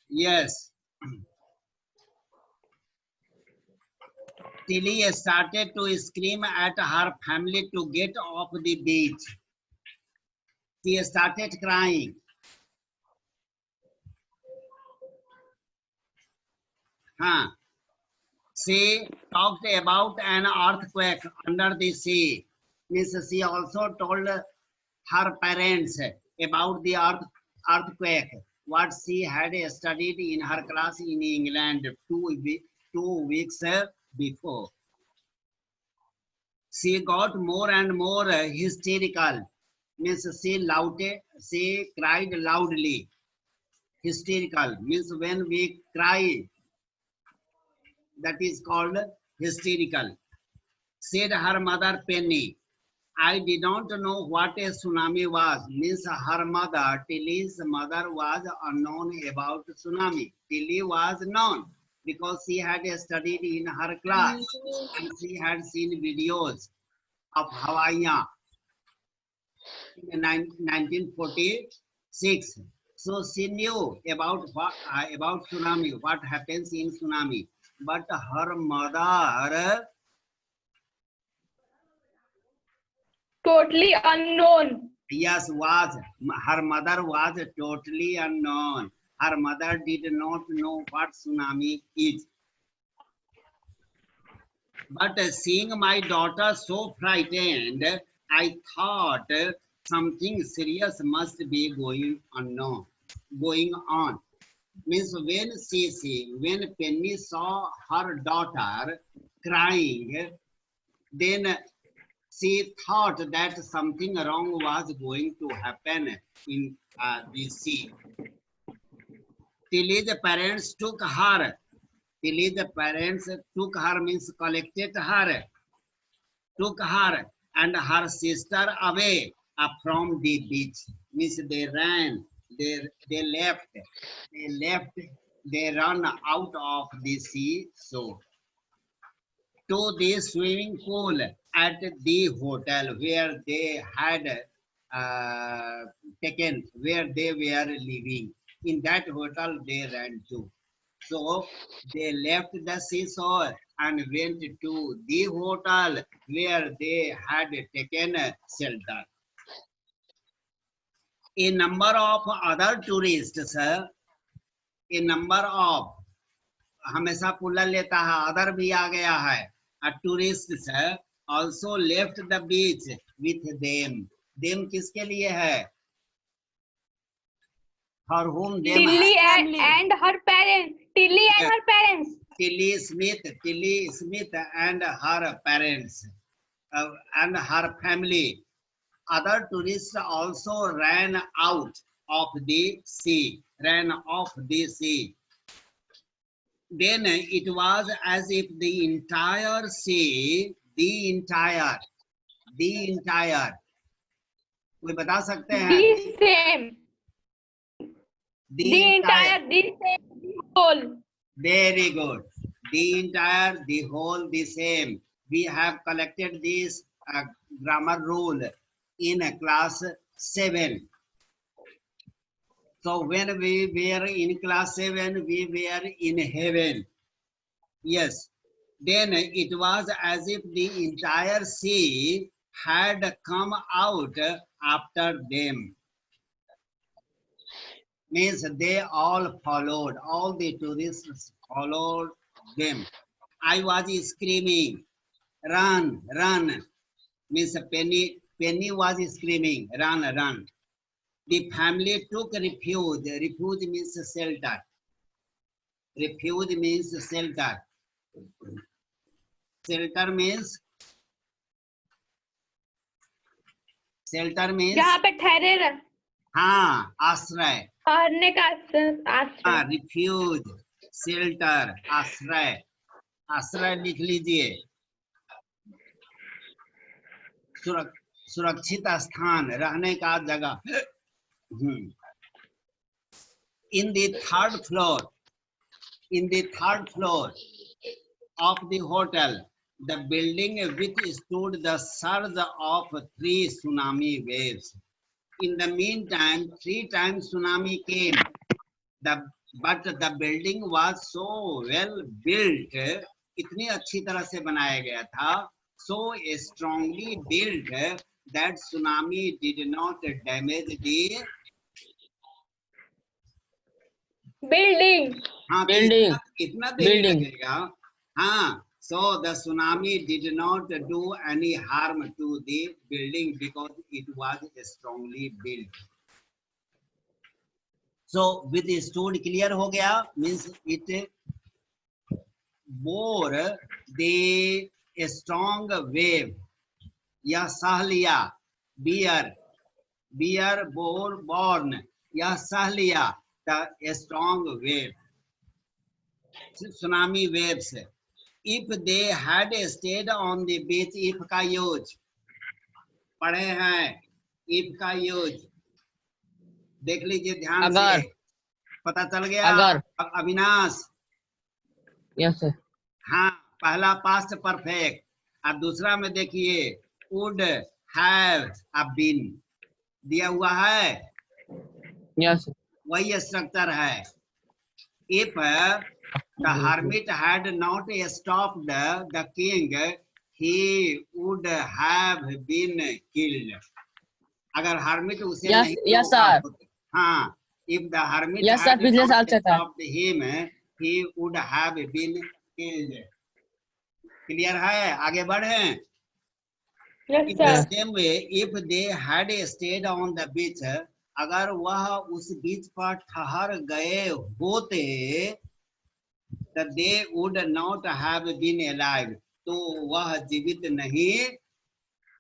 Yes. Tilly started to scream at her family to get off the beach. She started crying. Huh. She talked about an earthquake under the sea. Means she also told her parents about the earthquake, what she had studied in her class in England 2 weeks before. She got more and more hysterical. Means she cried loudly. Hysterical means when we cry, that is called hysterical. Said her mother Penny. I did not know what a tsunami was. Means her mother, Tilly's mother, was unknown about tsunami. Tilly was known because she had studied in her class and she had seen videos of Hawaii in 1946. So she knew about tsunami, what happens in tsunami. But her mother, Totally unknown. yes, her mother was totally unknown. Her mother did not know what tsunami is. But seeing my daughter so frightened, I thought something serious must be going on. Means when Penny saw her daughter crying, then she thought that something wrong was going to happen in the sea. Tilly's parents took her. Tilly's parents took her means collected her, took her and her sister away from the beach. Means they ran, they left, they left, they run out of the sea so to the swimming pool at the hotel where they had where they were living. In that hotel, they ran to. So they left the seashore and went to the hotel where they had taken shelter. A number of other tourists, a number of हमेशा puller लेता है other भी आ गया है tourist also left the beach with them किसके लिए है for whom them Tilly and her parents. Tilly and her parents. Tilly Smith and her parents and her family. Other tourists also ran out of the sea, ran off the sea. Then it was as if the entire sea, the entire, कोई बता सकते हैं? The same. The entire, the same, the whole. Very good. The entire, the whole, the same. We have collected this grammar rule in class 7. So when we were in class 7, we were in heaven. Yes. Then it was as if the entire sea had come out after them. Means they all followed, all the tourists followed them. I was screaming, run, run. Means Penny was screaming, run, run. The family took refuge. Refuge means shelter. Refuge means shelter. Shelter means जहाँ पे ठहरे रह हाँ आश्रय ठहरने का आश्रय refuse shelter आश्रय आश्रय लिख लीजिए सुरक्षित स्थान रहने का जगह in the third floor of the hotel the building withstood the surge of 3 tsunami waves. In the meantime, 3 times tsunami came. The but the building was so well built, इतनी अच्छी तरह से बनाया गया था, so strongly built that tsunami did not damage the building. हाँ तो Building. इतना देरी Building. लगेगा. हाँ, so the tsunami did not do any harm to the building because it was strongly built. So with the stood clear हो गया, means it bore the strong wave या सह लिया, bear born या सह लिया the strong wave, tsunami waves. If they had stayed on the beach, if का use पढ़े हैं, if का यूज देख लीजिए ध्यान अगर. से, पता चल गया. अगर. Avinash, Yes sir. हाँ, पहला पास्ट परफेक्ट और दूसरा में देखिए would have been दिया हुआ है, Yes sir. वही स्ट्रक्चर है. If the hermit had not stopped the king, he would have been killed. अगर hermit उसे Yes, नहीं yes, रोका sir. होता, हाँ, if the hermit Yes, sir, had पिछले not साल से था. stopped him, he would have been killed. Clear है? आगे बढ़े. Yes, In the sir. same way, if they had stayed on the beach, अगर वह उस बीच पर ठहर गए होते, that they would not have been alive, तो वह जीवित नहीं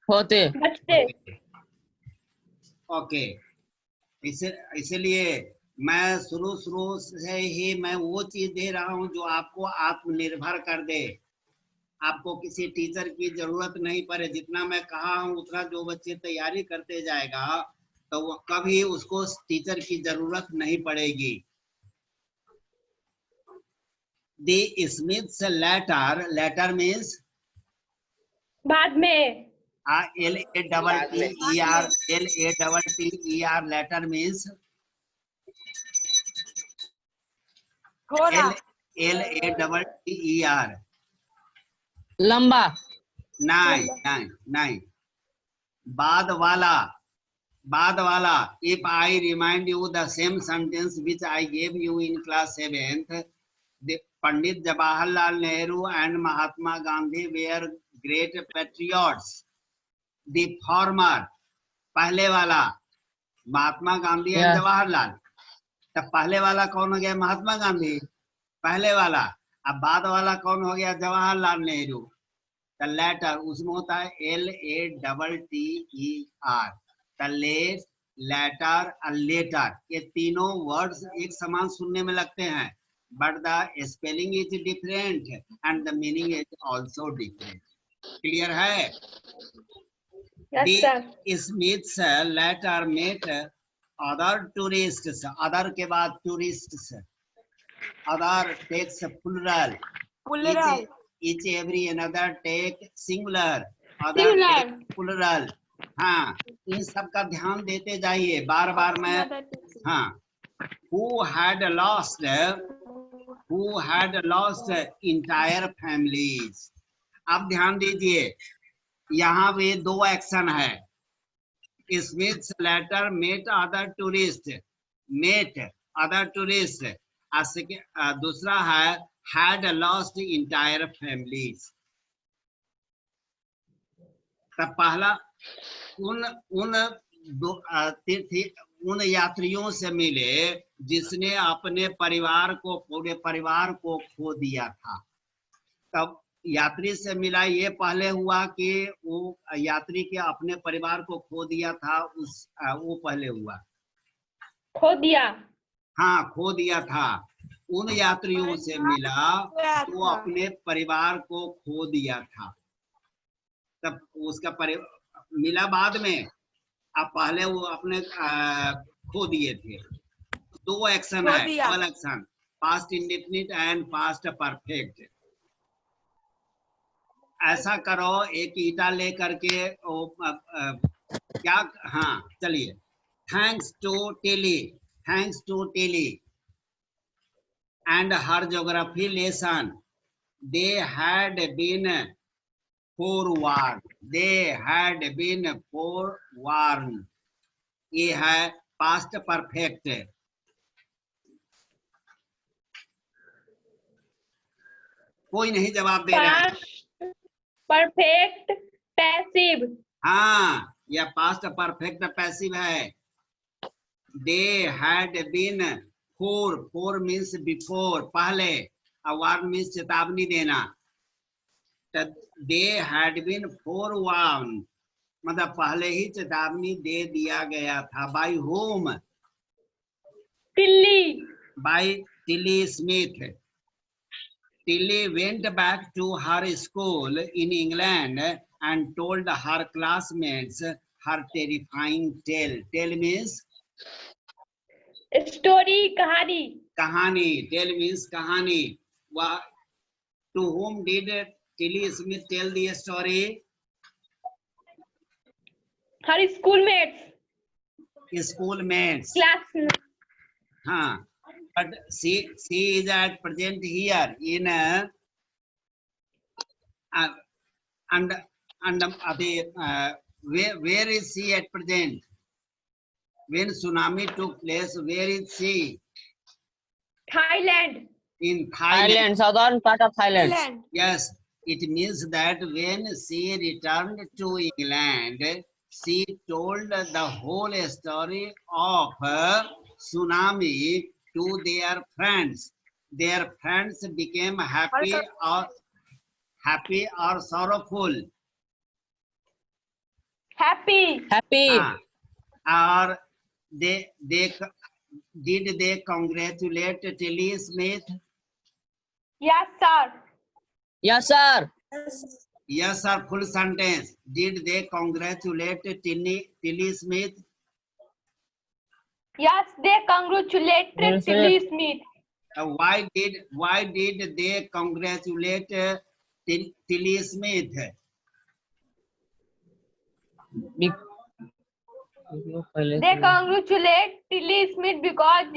होते. बचते. ओके. इसलिए मैं शुरू से ही मैं वो चीज दे रहा हूं जो आपको आत्मनिर्भर कर दे, आपको किसी टीचर की जरूरत नहीं पड़े. जितना मैं कहा हूं उतना जो बच्चे तैयारी करते जाएगा तो वो कभी उसको टीचर की जरूरत नहीं पड़ेगी. The Smiths letter means बाद में. L-A-T-T-E-R, L-A-T-T-E-R, letter means थोड़ा. L-A-T-T-E-R. लंबा. नहीं. बाद वाला. If I remind you the same sentence which I gave you in class 7th, the Pandit Jawaharlal Nehru and Mahatma Gandhi were great patriots. The former, पहले वाला Mahatma Gandhi and Yeah. Jawaharlal. तब पहले वाला कौन हो गया? महात्मा गांधी, पहले वाला. अब बाद वाला कौन हो गया? जवाहरलाल नेहरू. द लेटर उसमें होता है L-A-T-T-E-R, द लेटर, लेटर. ये तीनों वर्ड्स एक समान सुनने में लगते हैं, but the spelling is different and the meaning is also different. Clear है? Yes, sir. The Smiths later met other tourists. Other के बाद tourists. Other takes plural. Plural. Each every another take singular. Other Singular. take plural. हाँ, इन सब का ध्यान देते जाइए. बार मैं हाँ. Who had lost entire families. अब ध्यान दीजिए, यहाँ पे दो एक्शन है. Smith's later met other tourists. दूसरा है had lost entire families. तब पहला उन यात्रियों से मिले जिसने अपने पूरे परिवार को खो दिया था. तब यात्री से मिला, ये पहले हुआ कि वो यात्री के अपने परिवार को खो दिया था, वो पहले हुआ. खो दिया. हाँ, खो दिया था. उन यात्रियों से मिला तो अपने परिवार को खो दिया था. तब उसका मिला बाद में, अब पहले वो अपने खो दिए थे. दो एक्शन है, double action, past indefinite and past perfect. ऐसा करो, एक ईटा लेकर के क्या, हाँ चलिए. थैंक्स टू टेली and her geography lesson. They had been forewarned. They had been forewarned. ये है past perfect. कोई नहीं जवाब दे रहा है। Past perfect passive. हाँ, यह past perfect passive है। They had been four means before, पहले, warn means चेतावनी देना। They had been forewarned, मतलब पहले ही चेतावनी दे दिया गया था। By whom? Tilly. By Tilly Smith. Tilly went back to her school in England and told her classmates her terrifying tale. Tale means Story, kahani. kahani. Tale means kahani. To whom did Tilly Smith tell the story? Her schoolmates. Schoolmates. Classmates. हाँ, but she is at present here in where is she at present? When tsunami took place, where is she? Thailand. In Thailand. Thailand, southern part of Thailand. Thailand. Yes, it means that when she returned to England, she told the whole story of tsunami to their friends. Their friends became happy or sorrowful. Happy. Happy. Or did they congratulate Tilly Smith? Yes, sir. Yes, sir. Yes, sir. Full sentence. Did they congratulate Tilly Smith? Yes, they congratulated Tilly Smith. Why did they congratulate Tilly Smith? They congratulate Tilly Smith because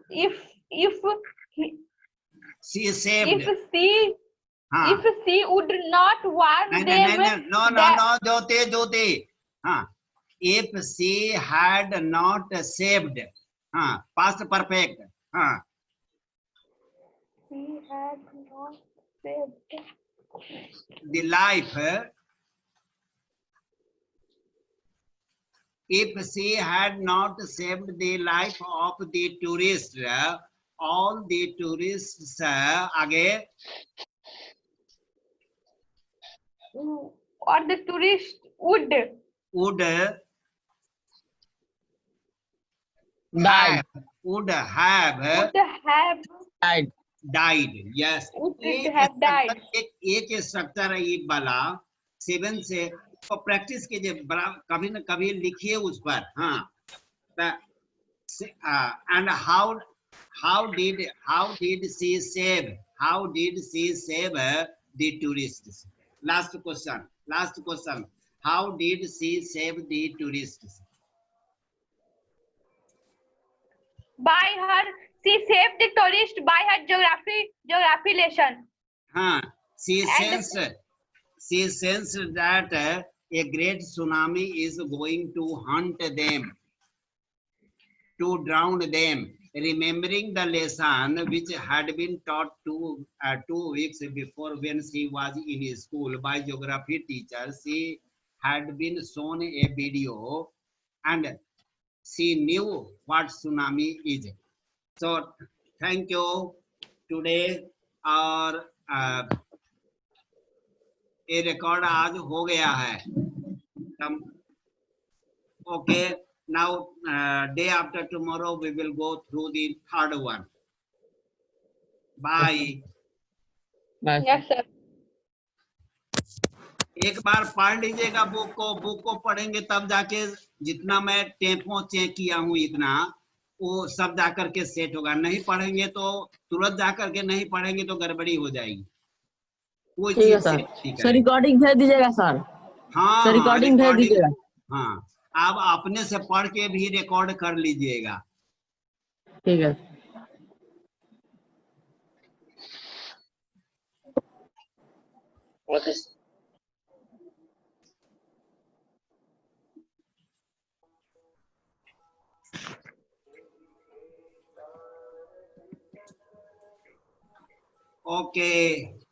if She saved. if she would not warn them. No, Jyoti. If she had not saved, past perfect. She had not saved The life. If she had not saved the life of the tourists, all the tourists आगे or the tourist would have died. Yes. Would have died. एक structure है ये वाला 7 से तो practice कीजिए कभी न कभी लिखिए उस पर। and how did she save the tourists? Last question, how did she save the tourists? She saved the tourist by her geography lesson. She sensed that a great tsunami is going to hunt them, to drown them. Remembering the lesson which had been taught 2 weeks before when she was in school by geography teacher, she had been shown a video and she knew what tsunami is. So thank you today और ये record आज हो गया है। Okay, now day after tomorrow we will go through the third one. Bye. Yes, sir. एक बार पढ़ लीजिएगा book को पढ़ेंगे तब जाके जितना मैं टेम्पो चेक किया हूँ इतना वो सब जाकर के सेट होगा। नहीं पढ़ेंगे तो तुरंत जाकर के नहीं पढ़ेंगे तो गड़बड़ी हो जाएगी। कोई चीज सर रिकॉर्डिंग भेज दीजिएगा सर। हाँ रिकॉर्डिंग भेज दीजिएगा। हाँ आप अपने से पढ़ के भी रिकॉर्ड कर लीजिएगा। ठीक है। Okay. Okay.